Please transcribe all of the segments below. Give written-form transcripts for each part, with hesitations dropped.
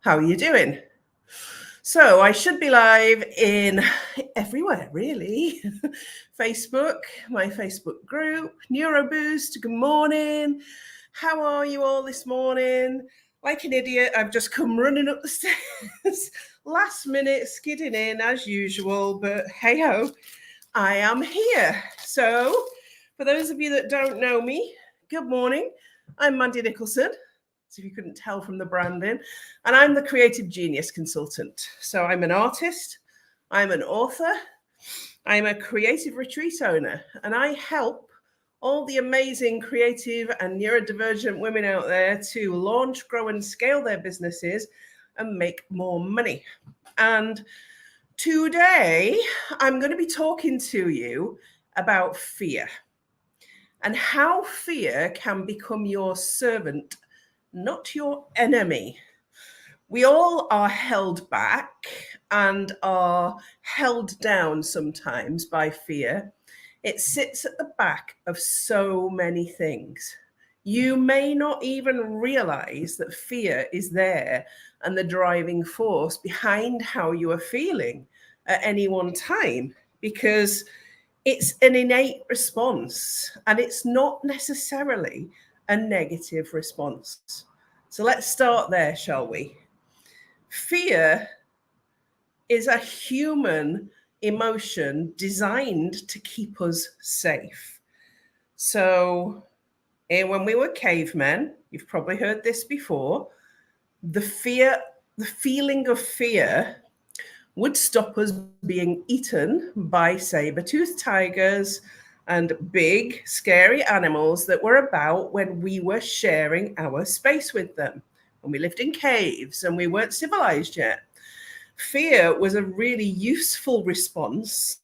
How are you doing? So I should be live in everywhere, really. Facebook, my Facebook group, NeuroBoost, good morning. How are you all this morning? Like an idiot, I've just come running up the stairs. Last minute, skidding in as usual, but hey ho, I am here. So for those of you that don't know me, good morning. I'm Mandy Nicholson. If you couldn't tell from the branding, and I'm the creative genius consultant. So I'm an artist, I'm an author, I'm a creative retreat owner, and I help all the amazing creative and neurodivergent women out there to launch, grow, and scale their businesses and make more money. And today I'm going to be talking to you about fear and how fear can become your servant, not your enemy. We all are held back and are held down sometimes by fear. It sits at the back of so many things. You may not even realize that fear is there and the driving force behind how you are feeling at any one time, because it's an innate response and it's not necessarily a negative response. So let's start there, shall we? Fear is a human emotion designed to keep us safe. So when we were cavemen, you've probably heard this before, the feeling of fear would stop us being eaten by saber-toothed tigers and big, scary animals that were about when we were sharing our space with them, when we lived in caves and we weren't civilized yet. Fear was a really useful response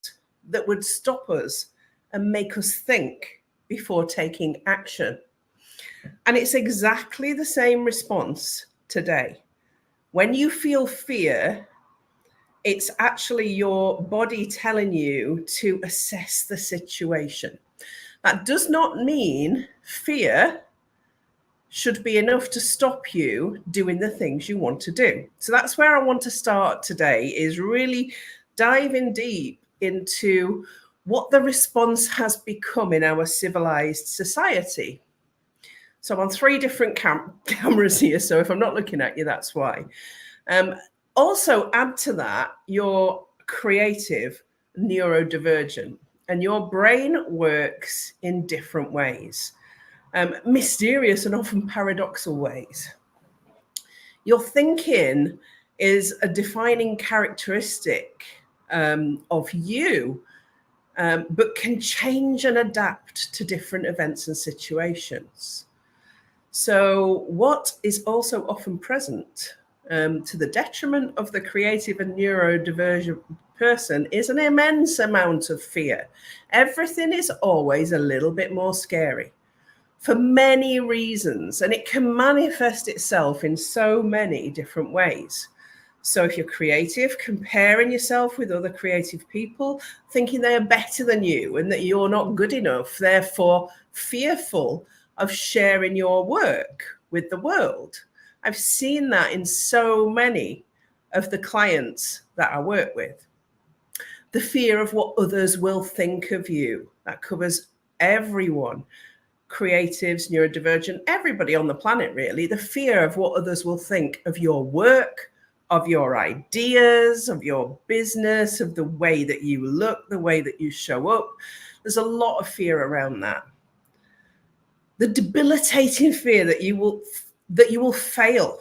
that would stop us and make us think before taking action. And it's exactly the same response today. When you feel fear, it's actually your body telling you to assess the situation. That does not mean fear should be enough to stop you doing the things you want to do. So that's where I want to start today, is really diving deep into what the response has become in our civilized society. So I'm on three different cameras here, so if I'm not looking at you, that's why. Also, add to that, you're creative, neurodivergent, and your brain works in different ways, mysterious and often paradoxical ways. Your thinking is a defining characteristic of you, but can change and adapt to different events and situations. So what is also often present, to the detriment of the creative and neurodivergent person, is an immense amount of fear. Everything is always a little bit more scary for many reasons, and it can manifest itself in so many different ways. So if you're creative, comparing yourself with other creative people, thinking they are better than you and that you're not good enough, therefore fearful of sharing your work with the world. I've seen that in so many of the clients that I work with. The fear of what others will think of you. That covers everyone, creatives, neurodivergent, everybody on the planet, really. The fear of what others will think of your work, of your ideas, of your business, of the way that you look, the way that you show up. There's a lot of fear around that. The debilitating fear that you will fail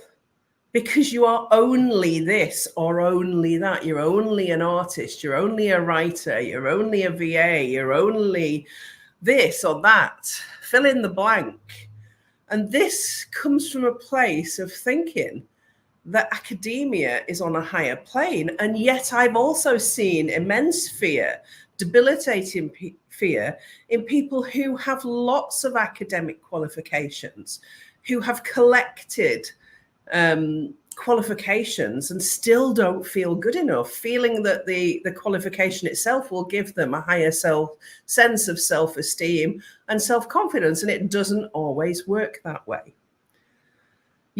because you are only this or only that. You're only an artist, you're only a writer, you're only a VA, you're only this or that. Fill in the blank. And this comes from a place of thinking that academia is on a higher plane. And yet I've also seen immense fear, debilitating fear in people who have lots of academic qualifications, who have collected qualifications and still don't feel good enough, feeling that the qualification itself will give them a higher sense of self-esteem and self-confidence. And it doesn't always work that way.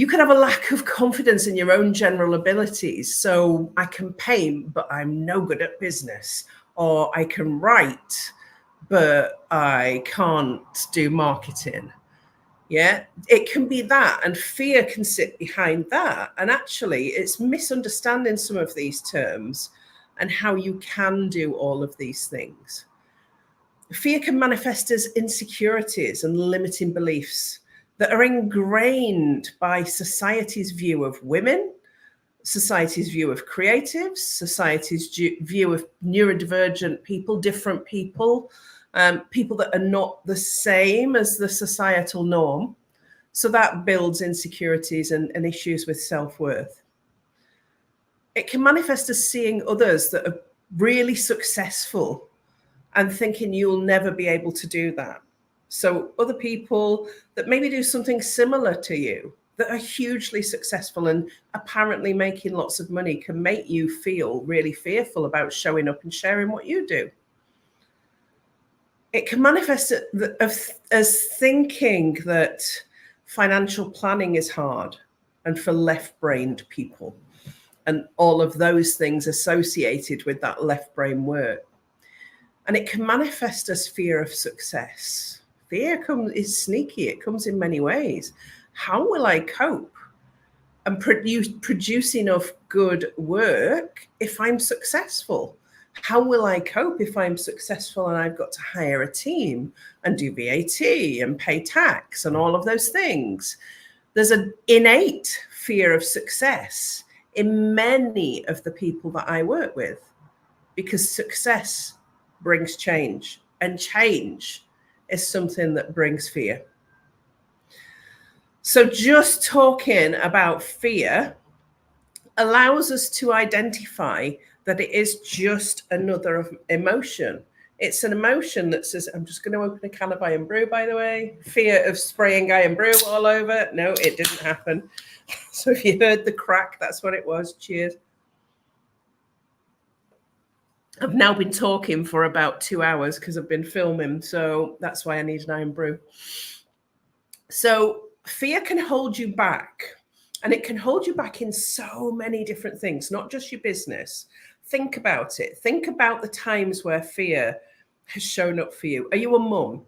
You could have a lack of confidence in your own general abilities. So I can paint, but I'm no good at business. Or I can write, but I can't do marketing. Yeah, it can be that. And fear can sit behind that. And actually, it's misunderstanding some of these terms and how you can do all of these things. Fear can manifest as insecurities and limiting beliefs that are ingrained by society's view of women, society's view of creatives, society's view of neurodivergent people, different people, people that are not the same as the societal norm. So that builds insecurities and issues with self-worth. It can manifest as seeing others that are really successful and thinking you'll never be able to do that. So other people that maybe do something similar to you that are hugely successful and apparently making lots of money can make you feel really fearful about showing up and sharing what you do. It can manifest as thinking that financial planning is hard and for left-brained people and all of those things associated with that left brain work. And it can manifest as fear of success. Fear is sneaky. It comes in many ways. How will I cope and produce enough good work if I'm successful? How will I cope if I'm successful and I've got to hire a team and do VAT and pay tax and all of those things? There's an innate fear of success in many of the people that I work with, because success brings change, and change is something that brings fear. So just talking about fear allows us to identify that it is just another emotion. It's an emotion that says, I'm just going to open a can of Iron Brew, by the way. Fear of spraying Iron Brew all over. No, it didn't happen. So if you heard the crack, that's what it was. Cheers. I've now been talking for about 2 hours because I've been filming. So that's why I need an Iron Brew. So fear can hold you back. And it can hold you back in so many different things, not just your business. Think about it. Think about the times where fear has shown up for you. Are you a mum?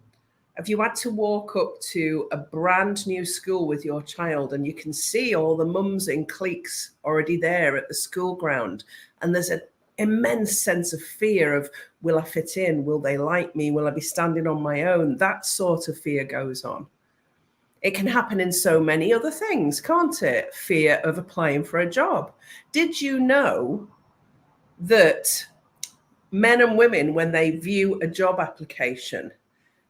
Have you had to walk up to a brand new school with your child and you can see all the mums in cliques already there at the school ground? And there's an immense sense of fear of, will I fit in? Will they like me? Will I be standing on my own? That sort of fear goes on. It can happen in so many other things, can't it? Fear of applying for a job. Did you know that men and women, when they view a job application,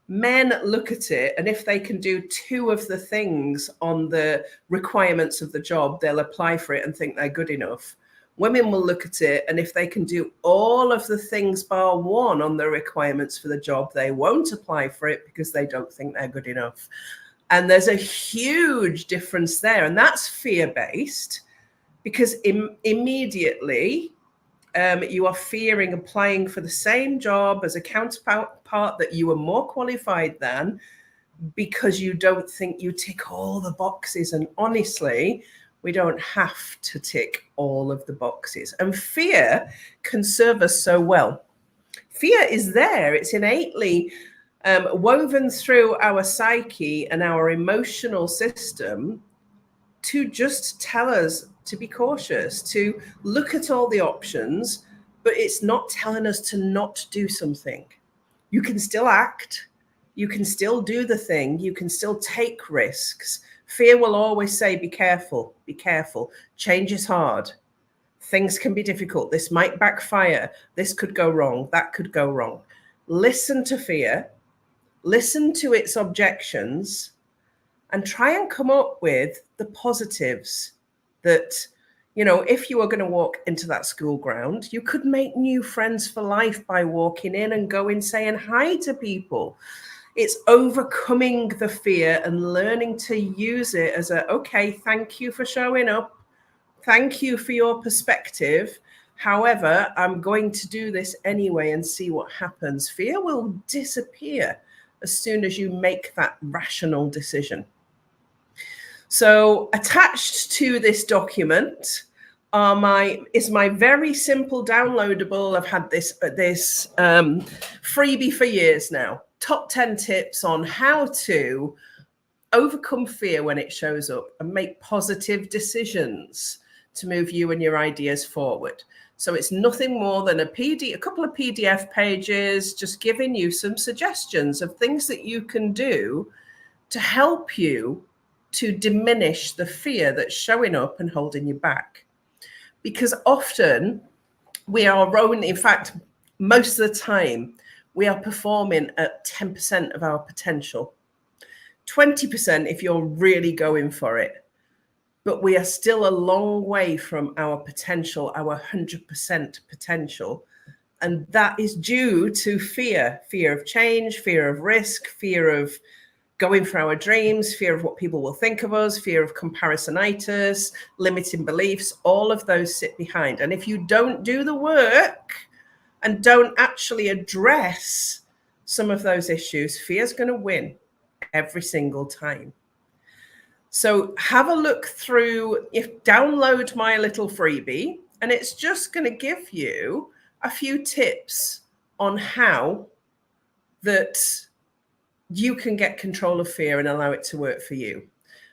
men look at it, and if they can do 2 of the things on the requirements of the job, they'll apply for it and think they're good enough. Women will look at it, and if they can do all of the things bar 1 on the requirements for the job, they won't apply for it because they don't think they're good enough. And there's a huge difference there. And that's fear-based, because immediately you are fearing applying for the same job as a counterpart that you are more qualified than, because you don't think you tick all the boxes. And honestly, we don't have to tick all of the boxes. And fear can serve us so well. Fear is there. It's innately woven through our psyche and our emotional system to just tell us to be cautious, to look at all the options, but it's not telling us to not do something. You can still act, you can still do the thing, you can still take risks. Fear will always say, be careful, be careful. Change is hard. Things can be difficult. This might backfire. This could go wrong. That could go wrong. Listen to fear. Listen to its objections and try and come up with the positives that, you know, if you were going to walk into that school ground, you could make new friends for life by walking in and going, saying hi to people. It's overcoming the fear and learning to use it as a, okay, thank you for showing up. Thank you for your perspective. However, I'm going to do this anyway and see what happens. Fear will disappear as soon as you make that rational decision. So attached to this document is my very simple downloadable. I've had this freebie for years now. Top 10 tips on how to overcome fear when it shows up and make positive decisions to move you and your ideas forward. So it's nothing more than a couple of PDF pages, just giving you some suggestions of things that you can do to help you to diminish the fear that's showing up and holding you back. Because often we are rolling, in fact, most of the time, we are performing at 10% of our potential. 20% if you're really going for it. But we are still a long way from our potential, our 100% potential. And that is due to fear of change, fear of risk, fear of going for our dreams, fear of what people will think of us, fear of comparisonitis, limiting beliefs. All of those sit behind. And if you don't do the work and don't actually address some of those issues, fear's going to win every single time. So have a look through, download my little freebie, and it's just going to give you a few tips on how that you can get control of fear and allow it to work for you.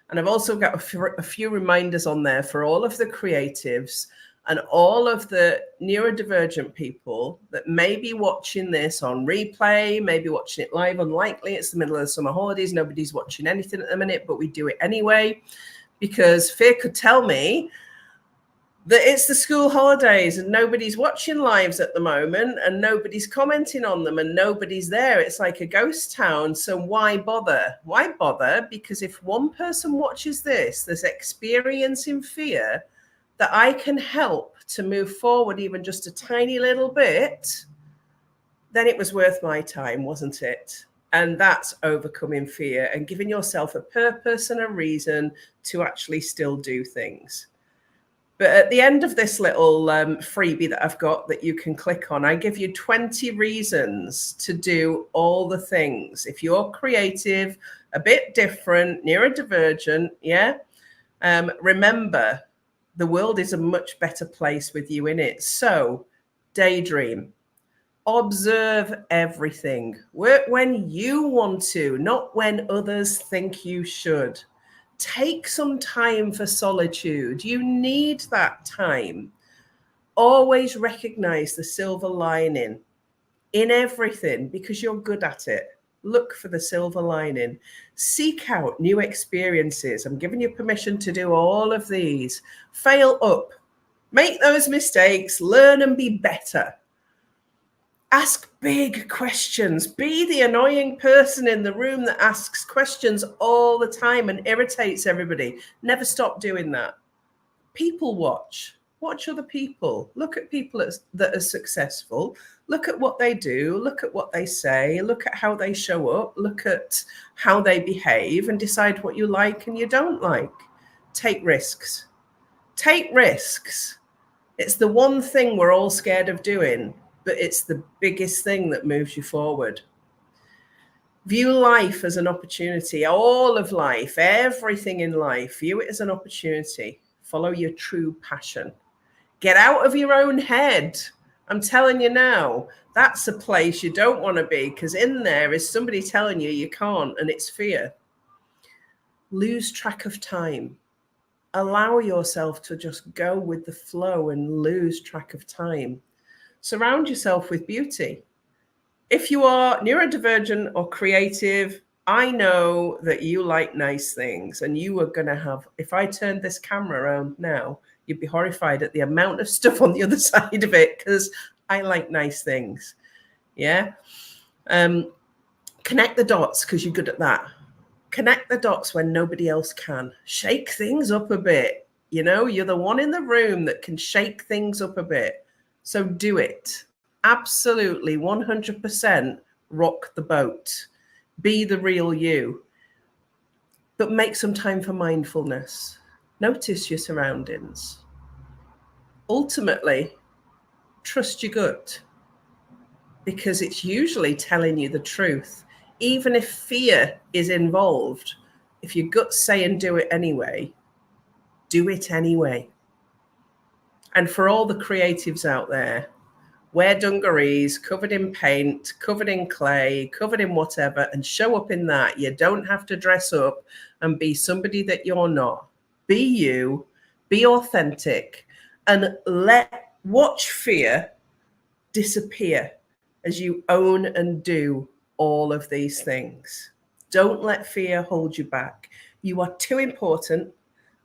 And I've also got a few reminders on there for all of the creatives and all of the neurodivergent people that may be watching this on replay, maybe watching it live. Unlikely, it's the middle of the summer holidays. Nobody's watching anything at the minute, but we do it anyway because fear could tell me that it's the school holidays and nobody's watching lives at the moment and nobody's commenting on them and nobody's there. It's like a ghost town. So why bother? Why bother? Because if one person watches this, there's experiencing fear that I can help to move forward even just a tiny little bit, then it was worth my time, wasn't it? And that's overcoming fear and giving yourself a purpose and a reason to actually still do things. But at the end of this little freebie that I've got that you can click on, I give you 20 reasons to do all the things. If you're creative, a bit different, neurodivergent, remember, the world is a much better place with you in it. So daydream, observe everything, work when you want to, not when others think you should. Take some time for solitude. You need that time. Always recognize the silver lining in everything because you're good at it. Look for the silver lining. Seek out new experiences. I'm giving you permission to do all of these. Fail up. Make those mistakes. Learn and be better. Ask big questions. Be the annoying person in the room that asks questions all the time and irritates everybody. Never stop doing that. People watch. Watch other people. Look at people that are successful. Look at what they do. Look at what they say. Look at how they show up. Look at how they behave and decide what you like and you don't like. Take risks. Take risks. It's the one thing we're all scared of doing, but it's the biggest thing that moves you forward. View life as an opportunity. All of life, everything in life, view it as an opportunity. Follow your true passion. Get out of your own head. I'm telling you now, that's a place you don't want to be because in there is somebody telling you you can't, and it's fear. Lose track of time. Allow yourself to just go with the flow and lose track of time. Surround yourself with beauty. If you are neurodivergent or creative, I know that you like nice things and you are going to have, if I turned this camera around now, you'd be horrified at the amount of stuff on the other side of it because I like nice things. Yeah. Connect the dots because you're good at that. Connect the dots when nobody else can. Shake things up a bit. You know, you're the one in the room that can shake things up a bit. So do it. Absolutely, 100% rock the boat. Be the real you. But make some time for mindfulness. Notice your surroundings. Ultimately, trust your gut because it's usually telling you the truth. Even if fear is involved, if your guts say and do it anyway, do it anyway. And for all the creatives out there, wear dungarees covered in paint, covered in clay, covered in whatever, and show up in that. You don't have to dress up and be somebody that you're not. Be you, be authentic, and watch fear disappear as you own and do all of these things. Don't let fear hold you back. You are too important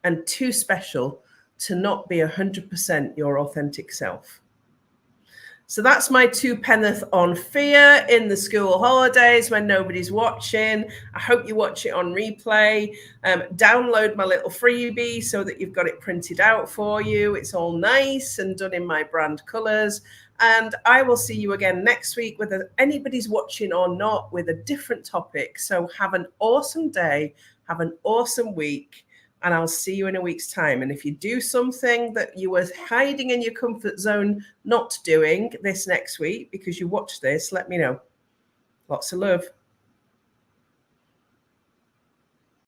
and too special to not be 100% your authentic self. So that's my 2 penneth on fear in the school holidays when nobody's watching. I hope you watch it on replay. Download my little freebie so that you've got it printed out for you. It's all nice and done in my brand colors. And I will see you again next week, whether anybody's watching or not, with a different topic. So have an awesome day. Have an awesome week. And I'll see you in a week's time. And if you do something that you were hiding in your comfort zone not doing this next week because you watched this, let me know. Lots of love.